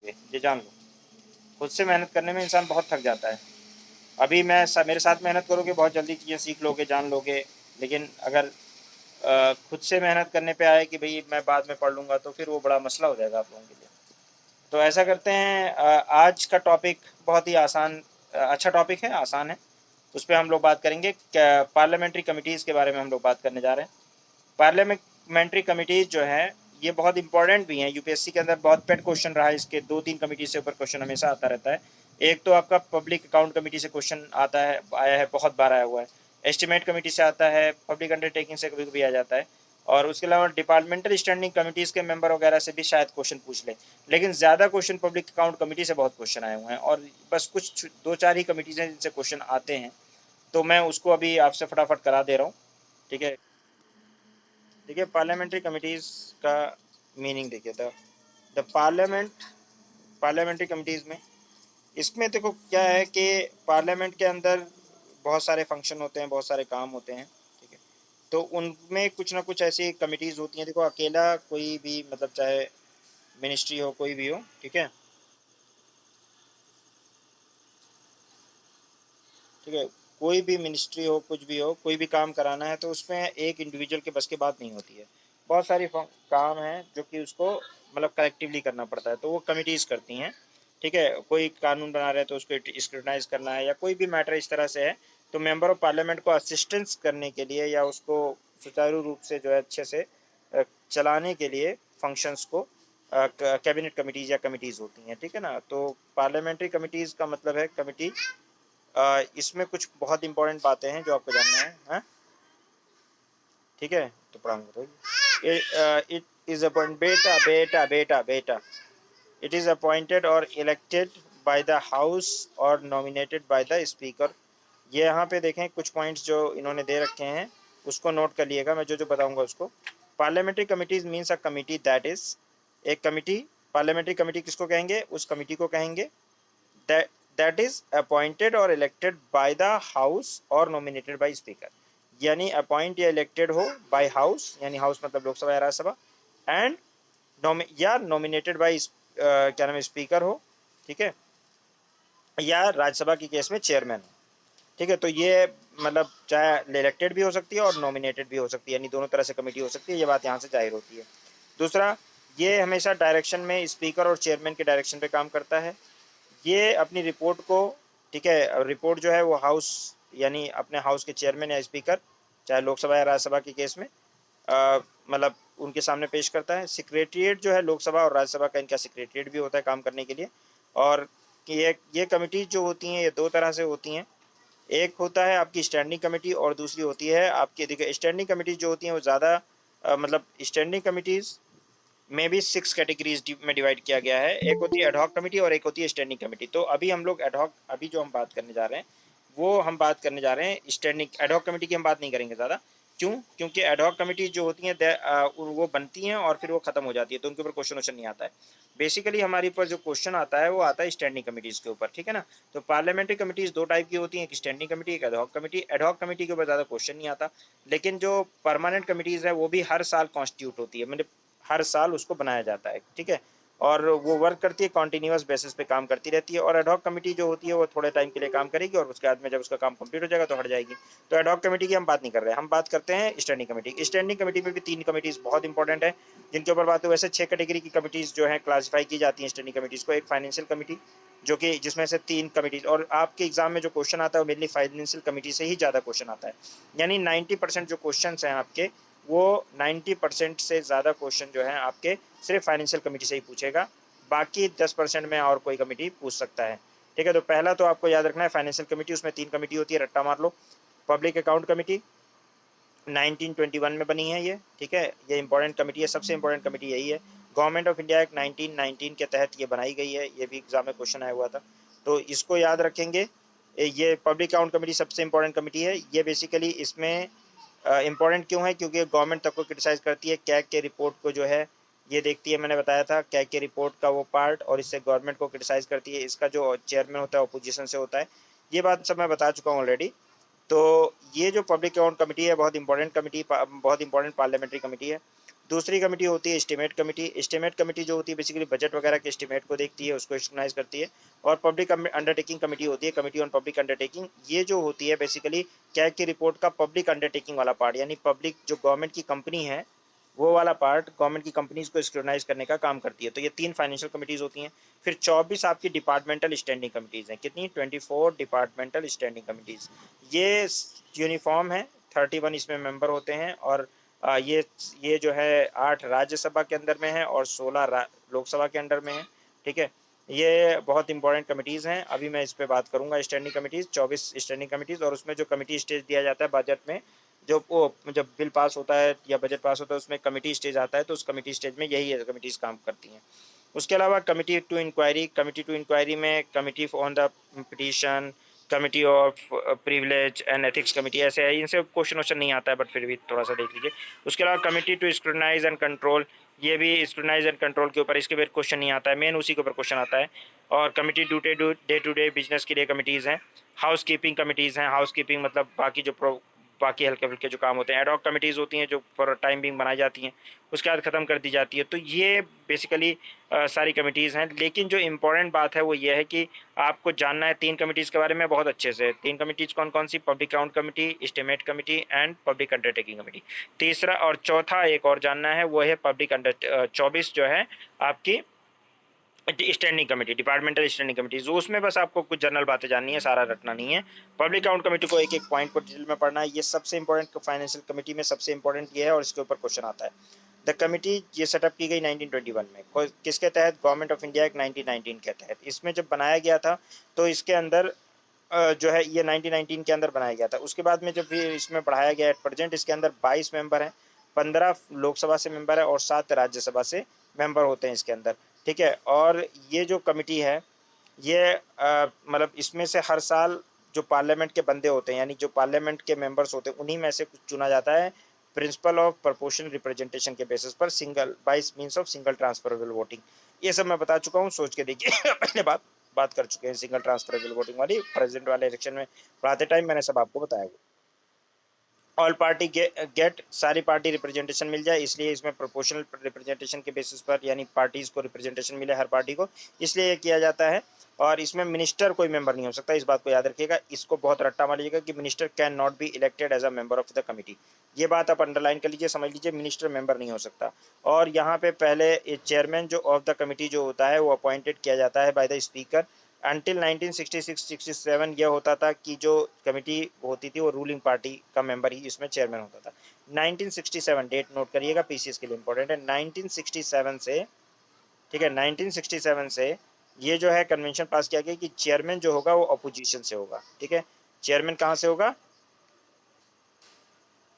लोगे, ये जान लो। खुद से मेहनत करने में इंसान बहुत थक जाता है। अभी मेरे साथ मेहनत करोगे, बहुत जल्दी चीज़ें सीख लोगे, जान लोगे। लेकिन अगर खुद से मेहनत करने पे आए कि भई मैं बाद में पढ़ लूँगा, तो फिर वो बड़ा मसला हो जाएगा आप लोगों के लिए। तो ऐसा करते हैं, आज का टॉपिक बहुत ही आसान, अच्छा टॉपिक है, आसान है। उस पे हम लोग बात करेंगे, पार्लियामेंट्री कमिटीज़ के बारे में हम लोग बात करने जा रहे हैं। पार्लियामेंट्री कमिटीज़ जो हैं, ये बहुत इंपॉर्टेंट भी हैं। यूपीएससी के अंदर बहुत पेट क्वेश्चन रहा है इसके, 2-3 कमिटी से ऊपर क्वेश्चन हमेशा आता रहता है। एक तो आपका पब्लिक अकाउंट कमेटी से क्वेश्चन आता है, आया है, बहुत बार आया हुआ है। एस्टिमेट कमेटी से आता है, पब्लिक अंडरटेकिंग से कभी-कभी आ जाता है, और उसके अलावा डिपार्टमेंटल स्टैंडिंग कमिटीज़ के मेंबर वगैरह से भी शायद क्वेश्चन पूछ लें। लेकिन ज़्यादा क्वेश्चन पब्लिक अकाउंट कमेटी से बहुत क्वेश्चन आए हुए हैं, और बस कुछ 2-4 ही कमिटीज़ हैं जिनसे क्वेश्चन आते हैं। तो मैं उसको अभी आपसे फटाफट करा दे रहा हूँ, ठीक है? देखिए, पार्लियामेंट्री कमिटीज़ का मीनिंग देखिए, द पार्लियामेंट्री कमिटीज़ में, इसमें देखो क्या है कि पार्लियामेंट के अंदर बहुत सारे फंक्शन होते हैं, बहुत सारे काम होते हैं, ठीक है? तो उनमें कुछ ना कुछ ऐसी कमिटीज़ होती हैं। देखो, अकेला कोई भी, मतलब चाहे मिनिस्ट्री हो, कोई भी हो, ठीक है? ठीक है? कोई भी मिनिस्ट्री हो, कुछ भी हो, कोई भी काम कराना है, तो उसमें एक इंडिविजुअल के बस की बात नहीं होती है। बहुत सारी काम हैं जो कि उसको मतलब कलेक्टिवली करना पड़ता है, तो वो कमिटीज़ करती हैं, ठीक है? कोई कानून बना रहे हैं तो उसको स्क्रूटनाइज करना है, या कोई भी मैटर इस तरह से है, तो मेंबर ऑफ पार्लियामेंट को असिस्टेंस करने के लिए, या उसको सुचारू रूप से जो है अच्छे से चलाने के लिए फंक्शंस को कैबिनेट कमिटीज़ या कमिटीज़ होती हैं, ठीक है ना? तो पार्लियामेंट्री कमिटीज़ का मतलब है कमिटी। इसमें कुछ बहुत इंपॉर्टेंट बातें हैं जो आपको जानना है, हाँ? ठीक है, तो पढ़ाऊंगा, बताइए। इट इज अपॉइंट बेटा बेटा बेटा बेटा इट इज अपॉइंटेड और इलेक्टेड बाय द हाउस और नॉमिनेटेड बाय द स्पीकर। ये यहाँ पे देखें, कुछ पॉइंट्स जो इन्होंने दे रखे हैं, उसको नोट कर लिएगा, मैं जो जो बताऊंगा उसको। Parliamentary committees means a committee that is, एक कमिटी, पार्लियामेंट्री कमिटी किसको कहेंगे? उस कमिटी को कहेंगे that is appointed or elected by the house or nominated by speaker। यानी अपॉइंट या इलेक्टेड हो बाय हाउस, यानी हाउस मतलब लोकसभा या राज्यसभा, एंड या नॉमिनेटेड बाय क्या नाम है, स्पीकर हो, ठीक है? या राज्यसभा की केस में चेयरमैन हो, ठीक है? तो ये मतलब चाहे इलेक्टेड भी हो सकती है और नॉमिनेटेड भी हो सकती है, यानी दोनों तरह से कमेटी हो सकती है। ये बात यहाँ से जाहिर होती है। दूसरा, ये हमेशा डायरेक्शन में स्पीकर और चेयरमैन के डायरेक्शन पे काम करता है। ये अपनी रिपोर्ट को, ठीक है, रिपोर्ट जो है वो हाउस, यानी अपने हाउस के चेयरमैन या स्पीकर, चाहे लोकसभा या राज्यसभा के केस में, मतलब उनके सामने पेश करता है। सेक्रेटरीट जो है लोकसभा और राज्यसभा का, इनका सेक्रेटरीट भी होता है काम करने के लिए। और ये कमिटी जो होती हैं, ये दो तरह से होती हैं। एक होता है आपकी स्टैंडिंग कमेटी, और दूसरी होती है आपकी, देखिए स्टैंडिंग कमेटी जो होती हैं वो ज़्यादा, मतलब स्टैंडिंग कमिटीज़ में भी 6 कैटेगरीज में डिवाइड किया गया है। एक होती है एडहॉक कमेटी और एक होती है स्टैंडिंग कमेटी। तो अभी हम लोग एडहॉक, अभी जो हम बात करने जा रहे हैं, वो हम बात करने जा रहे हैं स्टैंडिंग। एडहॉक कमेटी की हम बात नहीं करेंगे ज़्यादा। क्यों? क्योंकि एडहॉक कमेटी जो होती हैं वो बनती हैं और फिर वो खत्म हो जाती है, तो उनके ऊपर क्वेश्चन वोश्चन नहीं आता है। बेसिकली हमारे ऊपर जो क्वेश्चन आता है वो आता है स्टैंडिंग कमिटीज़ के ऊपर, ठीक है ना? तो पार्लियामेंट्री कमिटीज़ दो टाइप की होती हैं, एक स्टैंडिंग कमेटी, एक एडहॉक कमेटी। एडहॉक कमेटी के ऊपर ज़्यादा क्वेश्चन नहीं आता, लेकिन जो परमानेंट कमिटीज़ है वो भी हर साल कॉन्स्टिट्यूट होती है, मतलब हर साल उसको बनाया जाता है, ठीक है? और वो वर्क करती है, कॉन्टिन्यूस बेसिस पे काम करती रहती है। और एडहॉक कमेटी जो होती है वो थोड़े टाइम के लिए काम करेगी, और उसके बाद में जब उसका काम कंप्लीट हो जाएगा तो हट जाएगी। तो एडहॉक कमेटी की हम बात नहीं कर रहे हैं, हम बात करते हैं स्टैंडिंग कमेटी। स्टैंडिंग कमेटी में भी 3 कमिटीज़ बहुत इंपॉर्टेंट है, जिनके ऊपर बात है। वैसे 6 कैटेगरी की कमिटीज़ जो है क्लासीफाई की जाती हैं स्टैंडिंग कमिटीज़ को। एक फाइनेंशियल कमेटी, जो कि जिसमें से 3 कमिटीज़, और आपके एग्जाम में जो क्वेश्चन आता है वो मेनली फाइनेंशियल कमेटी से ही ज़्यादा क्वेश्चन आता है। यानी 90% जो क्वेश्चन हैं आपके, वो 90% से ज़्यादा क्वेश्चन जो हैं आपके सिर्फ फाइनेंशियल कमेटी से ही पूछेगा। बाकी 10% में और कोई कमेटी पूछ सकता है, ठीक है? तो पहला तो आपको याद रखना है फाइनेंशियल कमेटी, उसमें 3 कमेटी होती है, रट्टा मार लो। पब्लिक अकाउंट कमेटी 1921 में बनी है ये, ठीक है? ये इंपॉर्टेंट कमेटी है, सबसे इंपॉर्टेंट कमेटी यही है। गवर्नमेंट ऑफ इंडिया एक्ट 1919 के तहत ये बनाई गई है, ये भी एग्जाम में क्वेश्चन आया हुआ था, तो इसको याद रखेंगे। ये पब्लिक अकाउंट कमेटी सबसे इंपॉर्टेंट कमेटी है। ये बेसिकली इसमें इम्पॉर्टेंट क्यों है? क्योंकि गवर्नमेंट तक को क्रिटिसाइज़ करती है, कैग के रिपोर्ट को जो है ये देखती है। मैंने बताया था कैग के रिपोर्ट का वो पार्ट, और इससे गवर्नमेंट को क्रिटिसाइज़ करती है। इसका जो चेयरमैन होता है अपोजिशन से होता है, ये बात सब मैं बता चुका हूँ ऑलरेडी। तो ये जो पब्लिक अकाउंट कमेटी है बहुत इंपॉर्टेंट कमेटी, बहुत इंपॉर्टेंट पार्लियामेंट्री कमेटी है। दूसरी कमेटी होती है एस्टीमेट कमेटी। एस्टीमेट कमेटी जो होती है बेसिकली बजट वगैरह के एस्टीमेट को देखती है, उसको स्क्रूटनाइज करती है। और पब्लिक अंडरटेकिंग कमेटी होती है, कमेटी ऑन पब्लिक अंडरटेकिंग। ये जो होती है बेसिकली कैग की रिपोर्ट का पब्लिक अंडरटेकिंग वाला पार्ट, यानी पब्लिक जो गवर्नमेंट की कंपनी है वो वाला पार्ट गवर्नमेंट की कंपनीज को स्क्रूटनाइज करने का काम करती है। तो ये 3 फाइनेंशियल कमिटीज होती हैं। फिर 24 आपकी डिपार्टमेंटल स्टैंडिंग कमिटीज हैं। कितनी? 24 डिपार्टमेंटल स्टैंडिंग कमिटीज। ये यूनिफॉर्म है, 31 इसमें मेंबर होते हैं। और ये जो है 8 राज्यसभा के अंदर में है और 16 लोकसभा के अंडर में है। ठीक है, ये बहुत इंपॉर्टेंट कमिटीज़ हैं। अभी मैं इस पे बात करूंगा। स्टैंडिंग कमिटीज़ 24 स्टैंडिंग कमिटीज़, और उसमें जो कमिटी स्टेज दिया जाता है बजट में, जब बिल पास होता है या बजट पास होता है उसमें कमिटी स्टेज आता है, तो उस कमिटी स्टेज में यही कमिटीज़ काम करती हैं। उसके अलावा कमिटी टू इंक्वायरी में committee on the petition, committee of privilege and ethics committee, ऐसे है। इनसे क्वेश्चन नहीं आता है, बट फिर भी थोड़ा सा देख लीजिए। उसके अलावा committee to scrutinize and control, ये भी स्क्रूटनाइज एंड कंट्रोल के ऊपर, इसके ऊपर क्वेश्चन नहीं आता है, मेन उसी के ऊपर क्वेश्चन आता है। और committee day to day business के लिए कमिटीज़ हैं। हाउस कीपिंग कमिटीज़ हैं। हाउस कीपिंग मतलब बाकी हल्के फुल्के जो काम होते हैं। एडॉक कमिटीज़ होती हैं जो फॉर टाइम बिंग बनाई जाती हैं, उसके बाद ख़त्म कर दी जाती है। तो ये बेसिकली सारी कमिटीज़ हैं। लेकिन जो इम्पोर्टेंट बात है वो ये है कि आपको जानना है 3 कमिटीज़ के बारे में बहुत अच्छे से। 3 कमिटीज़ कौन कौन सी? Public account committee, estimate committee and public undertaking committee. तीसरा और चौथा एक और जानना है, वो है 24 जो है आपकी standing committee, departmental standing committee. जो उसमें बस आपको कुछ जनरल बातें जाननी है, सारा रटना नहीं है। पब्लिक अकाउंट कमेटी को एक एक पॉइंट को डिटेल में पढ़ना है। ये सबसे इंपॉर्टेंट फाइनेंशियल कमेटी में सबसे इंपॉर्टेंट ये है, और इसके ऊपर क्वेश्चन आता है। द कमेटी ये सेटअप की गई 1921 में, किसके तहत? गवर्नमेंट ऑफ इंडिया एक्ट 1919 के तहत। इसमें जब बनाया गया था तो इसके अंदर जो है ये 1919 के अंदर बनाया गया था। उसके बाद में जब भी इसमें बढ़ाया गया, एट प्रेजेंट इसके अंदर 22 मेंबर हैं, 15 लोकसभा से मेंबर है और 7 राज्यसभा से मेंबर होते हैं इसके अंदर। ठीक है, और ये जो कमेटी है ये मतलब इसमें से हर साल जो पार्लियामेंट के बंदे होते हैं, यानी जो पार्लियामेंट के मेंबर्स होते हैं, उन्हीं में से कुछ चुना जाता है प्रिंसिपल ऑफ प्रोपोर्शनल रिप्रेजेंटेशन के बेसिस पर, सिंगल बाइस means of single transferable voting. ये सब मैं बता चुका हूँ, सोच के देखिए। पहले बात कर चुके हैं सिंगल ट्रांसफरेबल वोटिंग वाली, प्रेसिडेंट वाले इलेक्शन में पढ़ाते टाइम मैंने सब आपको बताया। ऑल पार्टी गेट, सारी पार्टी रिप्रेजेंटेशन मिल जाए, इसलिए इसमें प्रोपोर्शनल रिप्रेजेंटेशन के बेसिस पर, यानी पार्टीज को रिप्रेजेंटेशन मिले हर पार्टी को, इसलिए ये किया जाता है। और इसमें मिनिस्टर कोई मेंबर नहीं हो सकता, इस बात को याद रखिएगा। इसको बहुत रट्टा मार लीजिएगा कि minister cannot be elected as a member of the committee. ये बात आप अंडरलाइन कर लीजिए, समझ लीजिए, मिनिस्टर मेंबर नहीं हो सकता। और यहाँ पे पहले चेयरमैन जो ऑफ द कमिटी जो होता है वो अपॉइंटेड किया जाता है बाय द स्पीकर। अंटिल 1966-67 यह होता था कि जो कमेटी होती थी वो रूलिंग पार्टी का मेंबर ही इसमें चेयरमैन होता था। 1967 डेट नोट करिएगा, पीसीएस के लिए इंपॉर्टेंट है। 1967 से, ठीक है, 1967 से ये जो है कन्वेंशन पास किया गया कि चेयरमैन जो होगा वो अपोजिशन से होगा। ठीक है, चेयरमैन कहाँ से होगा?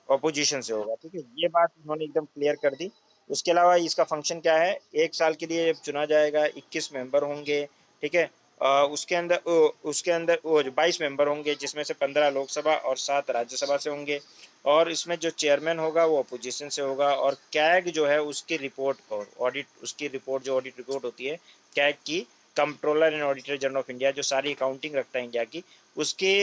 अपोजिशन से होगा। ठीक है, ये बात उन्होंने एकदम क्लियर कर दी। उसके अलावा इसका फंक्शन क्या है? 1 साल के लिए चुना जाएगा, 21 मेंबर होंगे। ठीक है, उसके अंदर वो जो 22 मेंबर होंगे, जिसमें से 15 लोकसभा और 7 राज्यसभा से होंगे। और इसमें जो चेयरमैन होगा वो अपोजिशन से होगा। और कैग जो है उसकी रिपोर्ट को ऑडिट, उसकी रिपोर्ट जो ऑडिट रिपोर्ट होती है कैग की, controller and auditor general of India, जो सारी अकाउंटिंग रखता है इंडिया की, उसके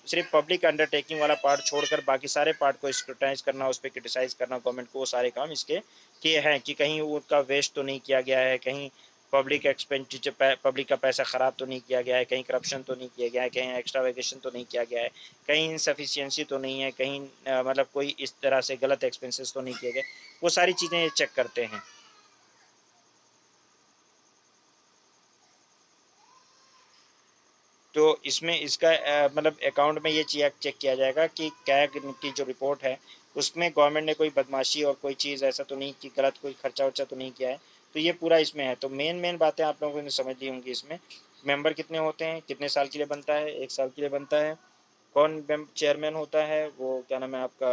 सिर्फ पब्लिक अंडरटेकिंग वाला पार्ट छोड़कर बाकी सारे पार्ट को स्क्रूटाइज करना, उस पर क्रिटिसाइज करना गवर्नमेंट को, वो सारे काम इसके किए हैं कि कहीं उनका वेस्ट तो नहीं किया गया है, कहीं पब्लिक एक्सपेंडिचर, पब्लिक का पैसा ख़राब तो नहीं किया गया है, कहीं करप्शन तो नहीं किया गया है, कहीं एक्स्ट्रा वेकेशन तो नहीं किया गया है, कहीं इनसफिशियंसी तो नहीं है, कहीं मतलब कोई इस तरह से गलत एक्सपेंसेस तो नहीं किए गए। वो सारी चीज़ें ये चेक करते हैं। तो इसमें इसका मतलब अकाउंट में ये चेक किया जाएगा कि कैग की जो रिपोर्ट है उसमें गवर्नमेंट ने कोई बदमाशी और कोई चीज़ ऐसा तो नहीं कि गलत कोई खर्चा वर्चा तो नहीं किया है। तो ये पूरा इसमें है। तो मेन मेन बातें आप लोगों ने समझ ली होंगी। इसमें मेंबर कितने होते हैं, कितने साल के लिए बनता है? 1 साल के लिए बनता है। कौन चेयरमैन होता है? वो क्या नाम है आपका,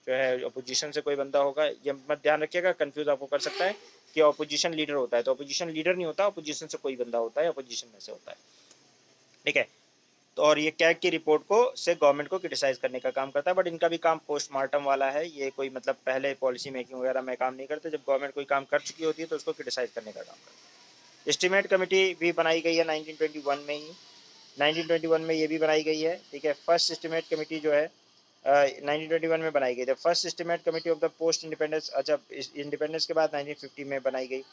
जो है अपोजिशन से कोई बंदा होगा। ये मत ध्यान रखिएगा, कंफ्यूज आपको कर सकता है कि अपोजिशन लीडर होता है, तो अपोजिशन लीडर नहीं होता, अपोजिशन से कोई बंदा होता है, अपोजिशन में से होता है। ठीक है, तो और ये कैग की रिपोर्ट को से गवर्नमेंट को क्रिटिसाइज करने का काम करता है। बट इनका भी काम पोस्टमार्टम वाला है, ये कोई मतलब पहले पॉलिसी मेकिंग वगैरह में काम नहीं करते। जब गवर्नमेंट कोई काम कर चुकी होती है तो उसको क्रिटिसाइज करने का काम करता है। एस्टीमेट कमेटी भी बनाई गई है 1921 में ही, 1921 में ये भी बनाई गई है। ठीक है, फर्स्ट एस्टीमेट कमेटी जो है 1921 में बनाई गई थी। First estimate committee of the post independence, अच्छा इंडिपेंडेंस के बाद 1950 में बनाई गई।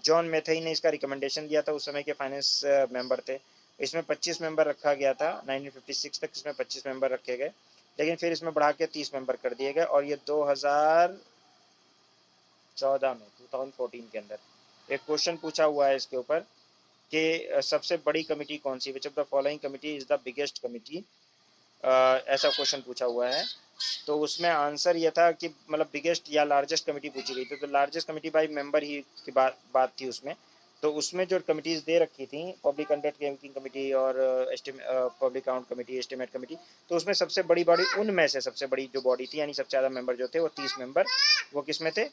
जॉन मेथई ने इसका रिकमेंडेशन दिया था, उस समय के फाइनेंस मेंबर थे। इसमें 25 मेंबर रखा गया था, 1956 तक इसमें 25 मेंबर रखे गए, लेकिन फिर इसमें बढ़ा के 30 मेंबर कर दिए गए। और ये 2014 में 2014 के अंदर एक क्वेश्चन पूछा हुआ है इसके ऊपर कि सबसे बड़ी कमेटी कौन सी, which of the following committee is the biggest committee, ऐसा क्वेश्चन पूछा हुआ है। तो उसमें आंसर ये था कि मतलब बिगेस्ट या लार्जेस्ट कमेटी पूछी गई थी, तो लार्जेस्ट कमेटी बाई मेंबर ही की बात थी उसमें। तो उसमें जो कमिटीज़ दे रखी थी, पब्लिक कंडक्ट रैंकिंग कमेटी और public account committee, estimate committee, तो उसमें सबसे बड़ी बॉडी, उनमें से सबसे बड़ी जो बॉडी थी, यानी सबसे ज़्यादा मेंबर जो थे वो 30 मेंबर, वो किस में थे,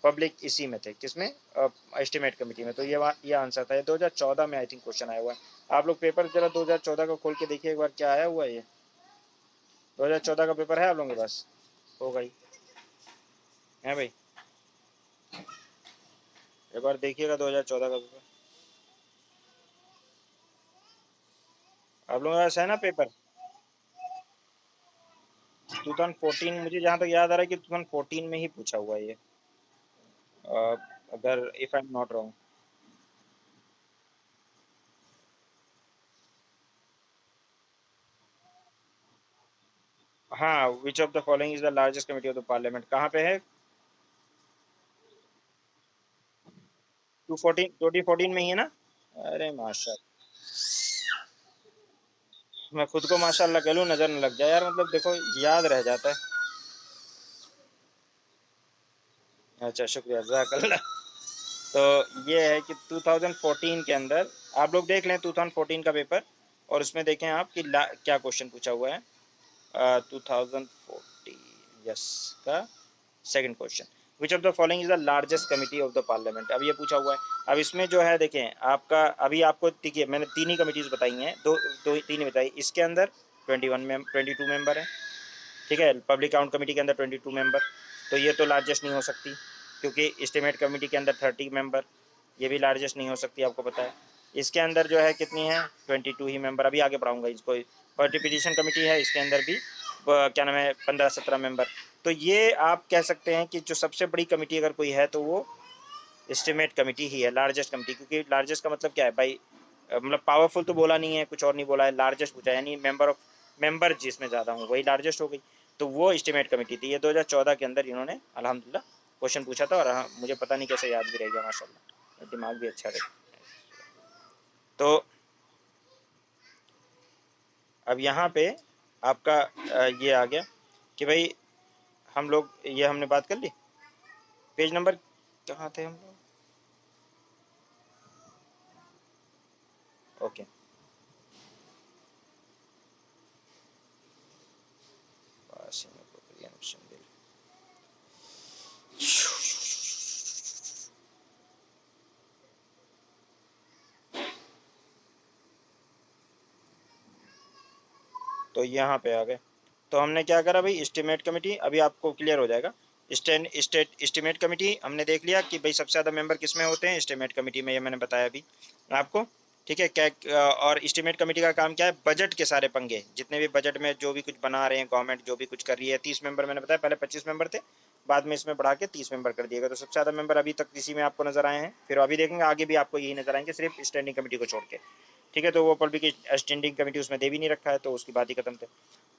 पब्लिक इसी में थे, किसमें, एस्टिमेट कमेटी में। तो ये आंसर था। ये 2014 में आई थिंक क्वेश्चन आया हुआ है। आप लोग पेपर जरा 2014 का खोल के देखिए एक बार, क्या आया हुआ है। ये 2014 का पेपर है आप लोगों के पास? होगा ही है भाई, एक बार देखिएगा 2014 का पेपर आप लोगों के पास है ना पेपर। 2014 मुझे जहाँ तक याद आ रहा है कि 2014 में ही पूछा हुआ है ये, अगर if I am not wrong. हाँ, which of the following is the largest committee of the parliament, कहाँ पे है? 2014 में ही है ना। अरे माशा, मैं खुद को माशाल्लाह कह लूँ, नज़र न लग जाए यार, मतलब देखो याद रह जाता है। अच्छा शुक्रिया, जज़ाकल्लाह। तो ये है कि 2014 के अंदर आप लोग देख लें 2014 का पेपर, और उसमें देखें आप कि क्या क्वेश्चन पूछा हुआ है। 2014 यस का second question, which of the following is the largest committee of the parliament, अब ये पूछा हुआ है। अब इसमें जो है देखें आपका, अभी आपको देखिए मैंने तीन ही कमिटीज़ बताई हैं, तीन ही बताई, इसके अंदर 22 मेंबर हैं, ठीक है। पब्लिक अकाउंट कमेटी के अंदर 22 मेंबर, तो ये तो लार्जेस्ट नहीं हो सकती, क्योंकि एस्टिमेट कमेटी के अंदर 30 मेंबर, ये भी लार्जेस्ट नहीं हो सकती, आपको पता है। इसके अंदर जो है कितनी है, 22 ही मेंबर, अभी आगे बढ़ाऊंगा इसको। पार्टिपिटिशन कमेटी है, इसके अंदर भी क्या नाम है, 15-17 मेंबर। तो ये आप कह सकते हैं कि जो सबसे बड़ी कमेटी अगर कोई है तो वो एस्टिमेट कमेटी ही है, लार्जेस्ट कमेटी। क्योंकि लार्जेस्ट का मतलब क्या है भाई, मतलब पावरफुल तो बोला नहीं है, कुछ और नहीं बोला है, लार्जेस्ट पूछा है, यानी मेंबर जिसमें ज़्यादा हूँ वही लार्जेस्ट हो गई। तो वो एस्टिमेट कमेटी थी। ये 2014 के अंदर इन्होंने अल्हम्दुलिल्लाह क्वेश्चन पूछा था, और हाँ मुझे पता नहीं कैसे याद भी रह गया, माशाल्लाह दिमाग भी अच्छा रहे। तो अब यहाँ पे आपका ये आ गया कि भाई हम लोग, ये हमने बात कर ली। पेज नंबर कहाँ थे हम लोग? ओके, तो यहाँ पे आ गए। तो हमने क्या करा भाई, एस्टिमेट कमेटी, अभी आपको क्लियर हो जाएगा। एस्टिमेट कमेटी हमने देख लिया कि भाई सबसे ज़्यादा मेंबर किस में होते हैं, एस्टिमेट कमेटी में, ये मैंने बताया अभी आपको, ठीक है। क्या और एस्टिमेट कमेटी का काम क्या है, बजट के सारे पंगे, जितने भी बजट में जो भी कुछ बना रहे हैं गवर्नमेंट, जो भी कुछ कर रही है। 30 मेंबर मैंने बताया, पहले 25 मेंबर थे, बाद में इसमें बढ़ा के 30 मेंबर कर दिएगा। तो सबसे ज़्यादा मेंबर अभी तक इसी में आपको नजर आए हैं, फिर अभी देखेंगे आगे भी आपको यही नजर आएंगे, सिर्फ स्टैंडिंग कमेटी को छोड़ के, ठीक है। तो वो पब्लिक स्टैंडिंग कमेटी उसमें दे भी नहीं रखा है, तो उसकी बात ही खत्म थे।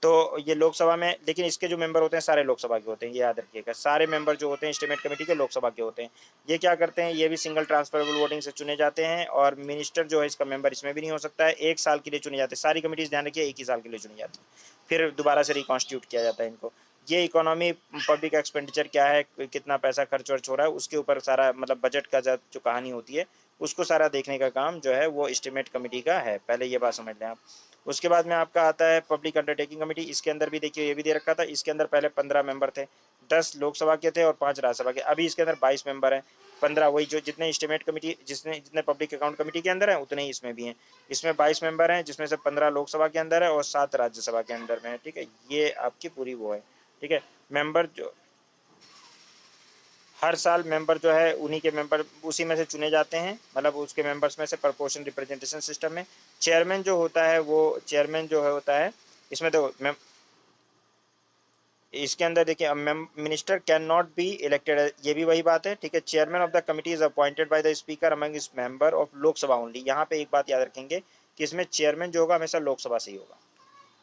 तो ये लोकसभा में, लेकिन इसके जो मेंबर होते हैं सारे लोकसभा के होते हैं, ये याद रखिएगा, सारे मेंबर जो होते हैं एस्टिमेट कमेटी के लोकसभा के होते हैं। ये क्या करते हैं, ये भी सिंगल ट्रांसफरेबल वोटिंग से चुने जाते हैं, और मिनिस्टर जो है इसका मेंबर इसमें भी नहीं हो सकता है, 1 साल के लिए चुने जाते हैं। सारी कमेटीज ध्यान रखिए 1 ही साल के लिए चुनी जाती है, फिर दोबारा से रिकॉन्स्टिट्यूट किया जाता है इनको। ये इकोनॉमी, पब्लिक एक्सपेंडिचर क्या है, कितना पैसा खर्च वर्च हो रहा है, उसके ऊपर सारा, मतलब बजट का जो कहानी होती है, उसको सारा देखने का काम जो है वो एस्टिमेट कमेटी का है। पहले ये बात समझ लें आप। उसके बाद में आपका आता है पब्लिक अंडरटेकिंग कमेटी। इसके अंदर भी देखिए ये भी दे रखा था, इसके अंदर पहले 15 मेंबर थे, 10 लोकसभा के थे और 5 राज्यसभा के। अभी इसके अंदर 22 मेंबर हैं, 15 वही जो जितने एस्टिमेट कमेटी, जितने पब्लिक अकाउंट कमेटी के अंदर हैं उतने ही इसमें भी हैं। इसमें 22 मेंबर हैं, जिसमें से 15 लोकसभा के अंदर है और 7 राज्यसभा के अंदर में है, ठीक है। ये आपकी पूरी वो है, ठीक है। मेंबर जो हर साल मेंबर जो है उन्हीं के मेंबर उसी में से चुने जाते हैं, मतलब उसके मेंबर्स में से प्रोपोर्शन रिप्रेजेंटेशन सिस्टम में। चेयरमैन जो होता है वो, चेयरमैन जो है होता है इसमें, तो इसके अंदर देखिए minister cannot be elected, ये भी वही बात है, ठीक है। Chairman of the committee is appointed by the speaker among इस मेंबर ऑफ लोकसभा ओनली। यहाँ पे एक बात याद रखेंगे कि इसमें चेयरमैन जो होगा हमेशा लोकसभा से ही होगा,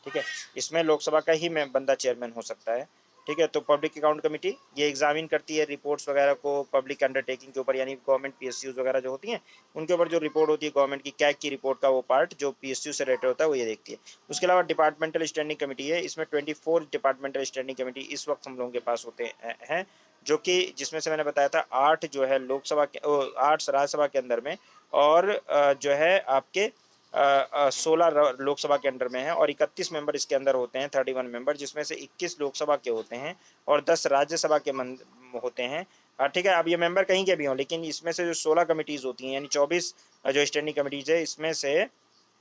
ठीक है। इसमें लोकसभा का ही बंदा चेयरमैन हो सकता है, ठीक है। तो पब्लिक अकाउंट कमेटी ये एग्जामिन करती है रिपोर्ट्स वगैरह को पब्लिक अंडरटेकिंग के ऊपर, यानी गवर्नमेंट पीएसयूज वगैरह जो होती हैं उनके ऊपर जो रिपोर्ट होती है गवर्नमेंट की, कैग की रिपोर्ट का वो पार्ट जो पीएसयू से रिलेटेड होता है वो ये देखती है। उसके अलावा डिपार्टमेंटल स्टैंडिंग कमेटी है, इसमें 24 डिपार्टमेंटल स्टैंडिंग कमेटी इस वक्त हम लोगों के पास होते हैं, जो कि जिसमें से मैंने बताया था 8 जो है लोकसभा के 8 राज्यसभा के अंदर में, और जो है आपके 16 लोकसभा के अंडर में है, और 31 मेंबर इसके अंदर होते हैं, 31 मेंबर, जिसमें से 21 लोकसभा के होते हैं और 10 राज्यसभा के होते हैं। ठीक है, अब ये मेंबर कहीं के भी हों, लेकिन इसमें से जो 16 कमिटीज होती हैं यानी 24 जो स्टैंडिंग कमिटीज है, इसमें से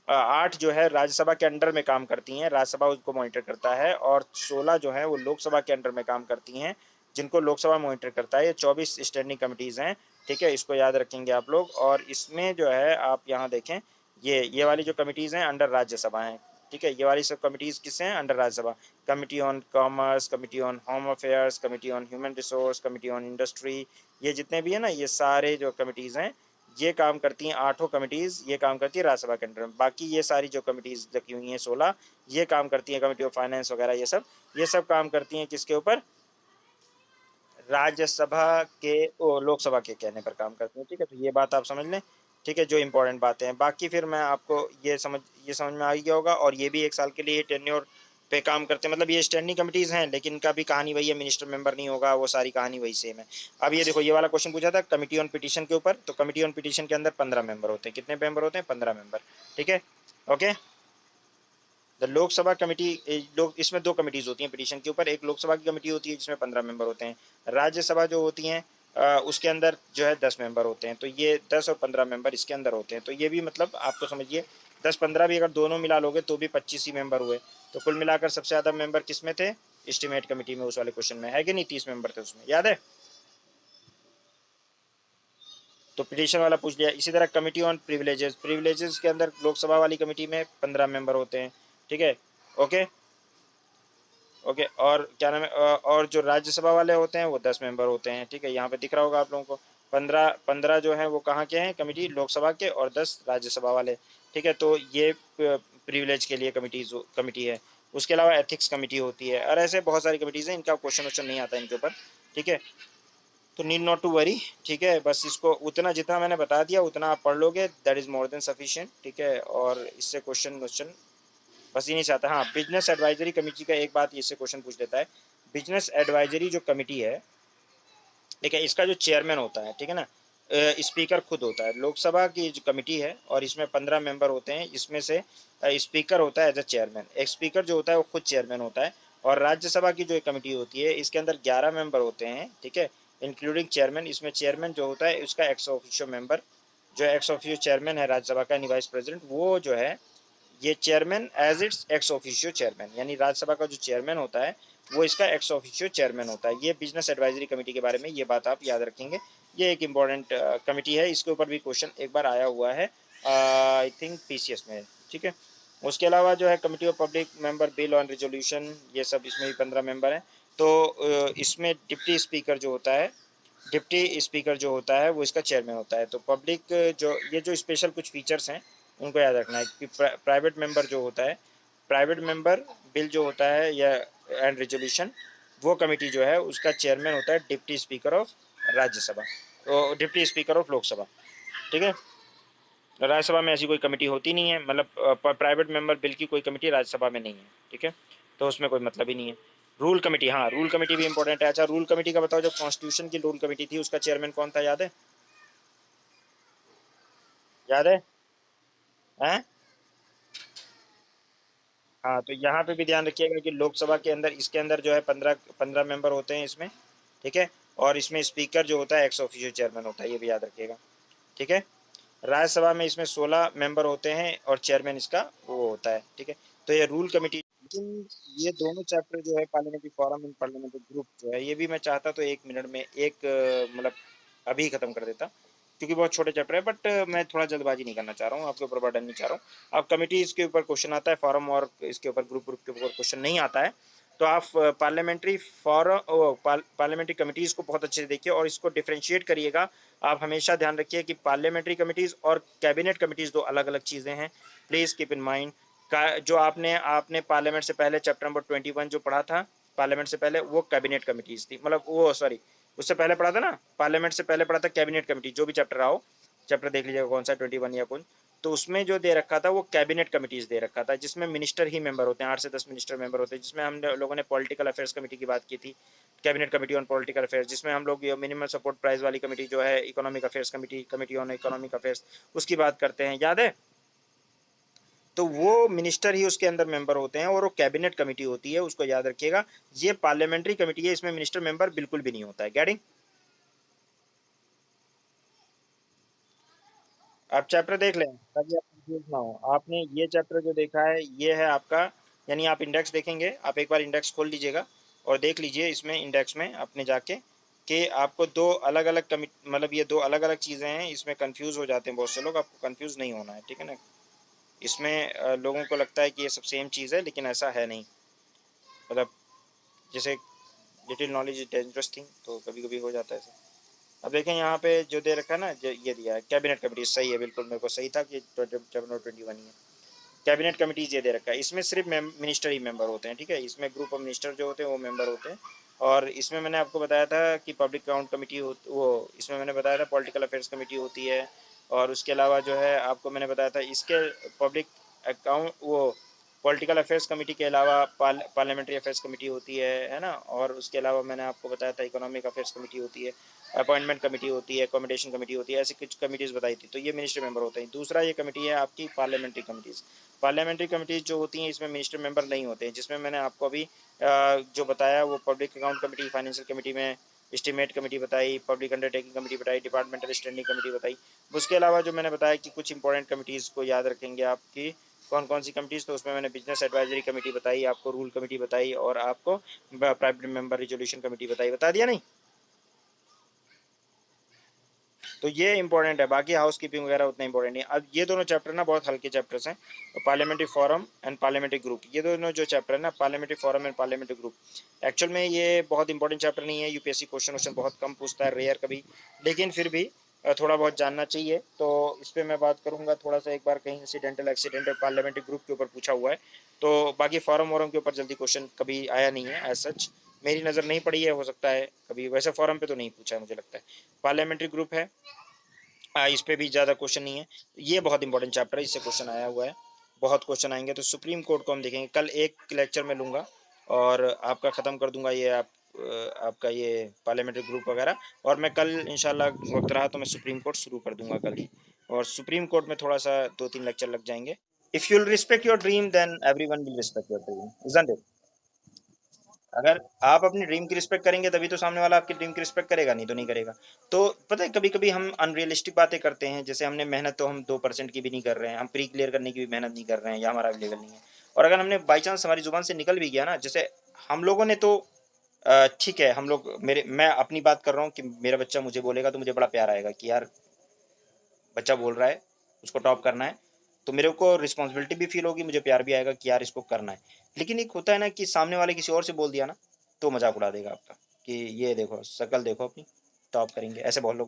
8 जो है राज्यसभा के अंडर में काम करती हैं, राज्यसभा उसको मॉनिटर करता है, और 16 जो है वो लोकसभा के अंडर में काम करती हैं, जिनको लोकसभा मॉनिटर करता है। ये 24 स्टैंडिंग कमिटीज़ हैं, ठीक है, इसको याद रखेंगे आप लोग। और इसमें जो है आप यहाँ देखें, ये वाली जो कमिटीज़ हैं अंडर राज्यसभा हैं, ठीक है। ये वाली सब कमिटीज़ किससे हैं? Under Rajya Sabha. Committee on commerce, committee on home affairs, committee on human resource, committee on industry, ये जितने भी हैं ना, ये सारे जो कमिटीज़ हैं ये काम करती हैं, 8 कमिटीज़ ये काम करती है राज्यसभा के अंडर में। बाकी ये सारी जो कमिटीज़ लगी हुई हैं 16, ये काम करती हैं, कमिटी ऑफ फाइनेंस वगैरह ये सब काम करती हैं किसके ऊपर? राज्यसभा के लोकसभा के कहने पर काम करती हैं, ठीक है। तो ये बात आप समझ लें, ठीक है, जो इंपॉर्टेंट बातें हैं। बाकी फिर मैं आपको ये समझ में आ गया होगा। और ये भी 1 साल के लिए टेन्योर पे काम करते हैं, मतलब ये स्टैंडिंग कमिटीज़ हैं, लेकिन इनका भी कहानी वही है, मिनिस्टर मेंबर नहीं होगा, वो सारी कहानी वही सेम है। अब ये देखो, ये वाला क्वेश्चन पूछा था कमिटी ऑन पिटीशन के ऊपर, तो कमिटी ऑन पिटीशन के अंदर 15 मेंबर होते हैं। कितने मेंबर होते हैं? 15 मेंबर, ठीक है, ओके। द लोकसभा कमेटी, लोग इसमें 2 कमिटीज़ होती हैं पिटीशन के ऊपर, एक लोकसभा की कमेटी होती है जिसमें 15 मेंबर होते हैं, राज्यसभा जो होती हैं उसके अंदर जो है 10 मेंबर होते हैं। तो ये 10 और 15 मेंबर इसके अंदर होते हैं। तो ये भी मतलब आपको समझिए 10-15 भी अगर दोनों मिला लोगे तो भी 25 ही मेंबर हुए। तो कुल मिलाकर सबसे ज़्यादा मेंबर किस में थे? एस्टीमेट कमेटी में, उस वाले क्वेश्चन में है कि नहीं? 30 मेंबर थे उसमें, याद है? तो पिटीशन वाला पूछ लिया। इसी तरह कमिटी ऑन प्रिविलेजेस, प्रिविलेजेस के अंदर लोकसभा वाली कमेटी में 15 मेंबर होते हैं, ठीक है, ओके ओके। और क्या नाम है, और जो राज्यसभा वाले होते हैं वो 10 मेंबर होते हैं, ठीक है। यहाँ पे दिख रहा होगा आप लोगों को, 15 जो है वो कहाँ के हैं कमिटी? लोकसभा के, और 10 राज्यसभा वाले, ठीक है। तो ये प्रिविलेज के लिए कमिटी है। उसके अलावा एथिक्स कमिटी होती है, और ऐसे बहुत सारी कमिटीज़ हैं, इनका क्वेश्चन नहीं आता इनके ऊपर, ठीक है। तो नीड नॉट टू वरी, ठीक है। बस इसको उतना जितना मैंने बता दिया उतना आप पढ़ लोगे, that is more than sufficient, ठीक है। और इससे क्वेश्चन बस ये नहीं चाहता। हाँ, बिजनेस एडवाइजरी कमेटी का एक बात इससे क्वेश्चन पूछ लेता है। बिजनेस एडवाइजरी जो कमेटी है, ठीक है, इसका जो चेयरमैन होता है, ठीक है ना, स्पीकर खुद होता है। लोकसभा की जो कमेटी है और इसमें 15 मेंबर होते हैं, इसमें से स्पीकर होता है एज अ चेयरमैन। एक स्पीकर जो होता है वो खुद चेयरमैन होता है। और राज्यसभा की जो कमेटी होती है इसके अंदर 11 मेंबर होते हैं, ठीक है, इंक्लूडिंग चेयरमैन। इसमें चेयरमैन जो होता है उसका एक्स ऑफिशियो मेंबर, जो एक्स ऑफिशियो चेयरमैन है राज्यसभा का, यानी वाइस प्रेसिडेंट, वो जो है ये chairman as it's ex officio chairman, यानी राज्यसभा का जो चेयरमैन होता है वो इसका एक्स ऑफिशियो चेयरमैन होता है। ये बिजनेस एडवाइजरी कमेटी के बारे में ये बात आप याद रखेंगे। ये एक इम्पॉर्टेंट कमेटी है, इसके ऊपर भी क्वेश्चन एक बार आया हुआ है, आई थिंक पीसीएस में, ठीक है। उसके अलावा जो है committee of public member bill on resolution, ये सब इसमें भी 15 मेंबर हैं। तो इसमें डिप्टी स्पीकर जो होता है, डिप्टी स्पीकर जो होता है वो इसका चेयरमैन होता है। तो पब्लिक जो ये जो स्पेशल कुछ फीचर्स हैं उनको याद रखना है कि प्राइवेट मेंबर जो होता है, प्राइवेट मेंबर बिल जो होता है या एंड रेजोल्यूशन, वो कमेटी जो है उसका चेयरमैन होता है डिप्टी स्पीकर ऑफ राज्यसभा, तो डिप्टी स्पीकर ऑफ लोकसभा, ठीक है। राज्यसभा में ऐसी कोई कमेटी होती नहीं है, मतलब प्राइवेट मेंबर बिल की कोई कमेटी राज्यसभा में नहीं है, ठीक है। तो उसमें कोई मतलब ही नहीं है। रूल कमेटी, हाँ रूल कमेटी भी इंपॉर्टेंट है। अच्छा, रूल कमेटी का बताओ, जब कॉन्स्टिट्यूशन की रूल कमेटी थी उसका चेयरमैन कौन था, याद है? याद है? हैं? हाँ, तो यहाँ पे भी ध्यान रखिएगा कि लोकसभा के अंदर इसके अंदर जो है 15 मेंबर होते हैं इसमें, ठीक है। और इसमें स्पीकर जो होता है एक्स ऑफिशियो चेयरमैन होता है, ये भी याद रखिएगा, ठीक है। राज्यसभा में इसमें 16 मेंबर होते हैं और चेयरमैन इसका वो होता है, ठीक है। तो ये रूल कमेटी। लेकिन ये दोनों चैप्टर जो है parliamentary forum in parliamentary group जो है, ये भी मैं चाहता तो 1 मिनट में एक मतलब अभी खत्म कर देता, क्योंकि बहुत छोटे चैप्टर है। बट मैं थोड़ा जल्दबाजी नहीं करना चाह रहा हूँ, आपके ऊपर बर्डन नहीं चाह रहा हूँ। अब कमेटी इसके ऊपर क्वेश्चन आता है, फॉरम और इसके ऊपर ग्रुप ग्रुप के ऊपर क्वेश्चन नहीं आता है। तो आप पार्लियामेंट्री पार्लियामेंट्री कमिटीज़ को बहुत अच्छे से देखिए और इसको डिफरेंशिएट करिएगा। आप हमेशा ध्यान रखिए कि पार्लियामेंट्री कमिटीज़ और कैबिनेट कमिटीज़ 2 अलग-अलग चीज़ें हैं। प्लीज़ कीप इन माइंड का जो आपने आपने पार्लियामेंट से पहले चैप्टर नंबर 21 जो पढ़ा था, पार्लियामेंट से पहले वो कैबिनेट कमिटीज़ थी। मतलब वो सॉरी, उससे पहले पढ़ा था ना, पार्लियामेंट से पहले पढ़ा था कैबिनेट कमिटी, जो भी चैप्टर रहा हो, चैप्टर देख लीजिएगा कौन सा 21 या कौन। तो उसमें जो दे रखा था वो कैबिनेट कमिटीज़ दे रखा था, जिसमें मिनिस्टर ही मेंबर होते हैं, 8 से 10 मिनिस्टर मेंबर होते हैं, जिसमें हम लोगों ने पॉलिटिकल अफेयर्स कमेटी की बात की थी, cabinet committee on political affairs, जिसमें हम लोग मिनिमम सपोर्ट प्राइस वाली कमेटी जो है economic affairs committee, committee on economic affairs, उसकी बात करते हैं, याद है? तो वो मिनिस्टर ही उसके अंदर मेंबर होते हैं और वो कैबिनेट कमेटी होती है, उसको याद रखिएगा। ये पार्लियामेंट्री कमेटी है, इसमें मिनिस्टर मेंबर बिल्कुल भी नहीं होता है। गेटिंग? आप चैप्टर देख लें ताकि आप कंफ्यूज ना हो। आपने ये चैप्टर जो देखा है ये है आपका, यानी आप इंडेक्स देखेंगे, आप एक बार इंडेक्स खोल लीजिएगा और देख लीजिए इसमें इंडेक्स में अपने जाके कि आपको दो अलग अलग कमिट मतलब ये दो अलग अलग चीज़ें हैं, इसमें कंफ्यूज हो जाते हैं बहुत से लोग, आपको कंफ्यूज नहीं होना है, ठीक है ना। इसमें लोगों को लगता है कि ये सब सेम चीज़ है, लेकिन ऐसा है नहीं। मतलब जैसे little knowledge is dangerous thing, तो कभी कभी हो जाता है ऐसा। अब देखें यहाँ पे जो दे रखा है ना, जो ये दिया है कैबिनेट कमेटी, सही है बिल्कुल, मेरे को सही था कि 21 ही है। कैबिनेट कमिटीज ये दे रखा है, इसमें सिर्फ मिनिस्टर ही मेंबर होते हैं, ठीक है। इसमें ग्रुप ऑफ मिनिस्टर जो होते हैं वो मेंबर होते हैं। और इसमें मैंने आपको बताया था कि पब्लिक अकाउंट कमेटी वो इसमें मैंने बताया था पॉलिटिकल अफेयर्स कमेटी होती है। और उसके अलावा जो है आपको मैंने बताया था इसके पब्लिक अकाउंट वो पॉलिटिकल अफेयर्स कमेटी के अलावा पार्लियामेंट्री अफेयर्स कमेटी होती है ना। और उसके अलावा मैंने आपको बताया था इकोनॉमिक अफेयर्स कमेटी होती है, अपॉइंटमेंट कमेटी होती है, अकोमोडेशन कमेटी होती है, ऐसी कुछ कमेटीज़ बताई थी। तो ये मिनिस्टर मेंबर होते हैं। दूसरा ये कमेटी है आपकी पार्लियामेंट्री कमेटीज़। पार्लियामेंट्री कमेटीज जो होती हैं इसमें मिनिस्टर मेंबर नहीं होते हैं, जिसमें मैंने आपको अभी जो बताया वो public account committee, financial committee में एस्टीमेट कमेटी बताई, पब्लिक अंडरटेकिंग कमेटी बताई, डिपार्टमेंटल स्टैंडिंग कमेटी बताई। उसके अलावा जो मैंने बताया कि कुछ इंपॉर्टेंट कमेटीज़ को याद रखेंगे आपकी कौन कौन सी कमिटीज़, तो उसमें मैंने बिजनेस एडवाइजरी कमेटी बताई आपको, रूल कमेटी बताई और आपको प्राइवेट मेंबर रिजोल्यूशन कमेटी बताई, बता दिया नहीं। तो ये इंपॉर्टेंट है, बाकी हाउस कीपिंग वगैरह उतना इंपॉर्टेंट नहीं। अब ये दोनों चैप्टर ना बहुत हल्के चैप्टर्स हैं, parliamentary forum and parliamentary group, ये दोनों जो चैप्टर है ना, parliamentary forum and parliamentary group, actual में ये बहुत इंपॉर्टेंट चैप्टर नहीं है। यूपीएससी क्वेश्चन बहुत कम पूछता है, रेयर कभी, लेकिन फिर भी थोड़ा बहुत जानना चाहिए। तो इस पर मैं बात करूंगा थोड़ा सा, एक बार कहीं इंसिडेंटल एक्सीडेंटल पार्लियामेंट्री ग्रुप के ऊपर पूछा हुआ है। तो बाकी फॉरम वॉरम के ऊपर जल्दी क्वेश्चन कभी आया नहीं है एज सच, मेरी नज़र नहीं पड़ी है, हो सकता है कभी, वैसे फॉरम पे तो नहीं पूछा है मुझे लगता है। पार्लियामेंट्री ग्रुप है, इस पे भी ज़्यादा क्वेश्चन नहीं है। ये बहुत इंपॉर्टेंट चैप्टर है, इससे क्वेश्चन आया हुआ है, बहुत क्वेश्चन आएंगे। तो सुप्रीम कोर्ट को हम देखेंगे कल, एक लेक्चर में लूँगा और आपका ख़त्म कर दूंगा ये आपका ये पार्लियामेंट्री ग्रुप वगैरह। और मैं कल इंशाल्लाह वक्त रहा तो मैं सुप्रीम कोर्ट शुरू कर दूंगा कल ही। और सुप्रीम कोर्ट में थोड़ा सा 2-3 लेक्चर लग जाएंगे। If you will respect your dream then everyone will respect your dream, isn't it? अगर आप अपनी ड्रीम की रिस्पेक्ट करेंगे तभी तो सामने वाला आपकी ड्रीम की रिस्पेक्ट करेगा, नहीं तो नहीं करेगा। तो पता है कभी कभी हम अनरियलिस्टिक बातें करते हैं, जैसे हमने मेहनत तो हम 2% की भी नहीं कर रहे हैं, हम प्री क्लियर करने की भी मेहनत नहीं कर रहे हैं या हमारा लेवल नहीं है। और अगर हमने बाई चांस हमारी जुबान से निकल भी गया ना, जैसे हम लोगों ने तो ठीक है, हम लोग मैं अपनी बात कर रहा हूँ कि मेरा बच्चा मुझे बोलेगा तो मुझे बड़ा प्यार आएगा कि यार बच्चा बोल रहा है, उसको टॉप करना है, तो मेरे को रिस्पॉन्सिबिलिटी भी फील होगी, मुझे प्यार भी आएगा कि यार इसको करना है। लेकिन एक होता है ना कि सामने वाले किसी और से बोल दिया ना, तो मजाक उड़ा देगा आपका कि ये देखो शक्ल देखो अपनी, टॉप करेंगे, ऐसे बहुत लोग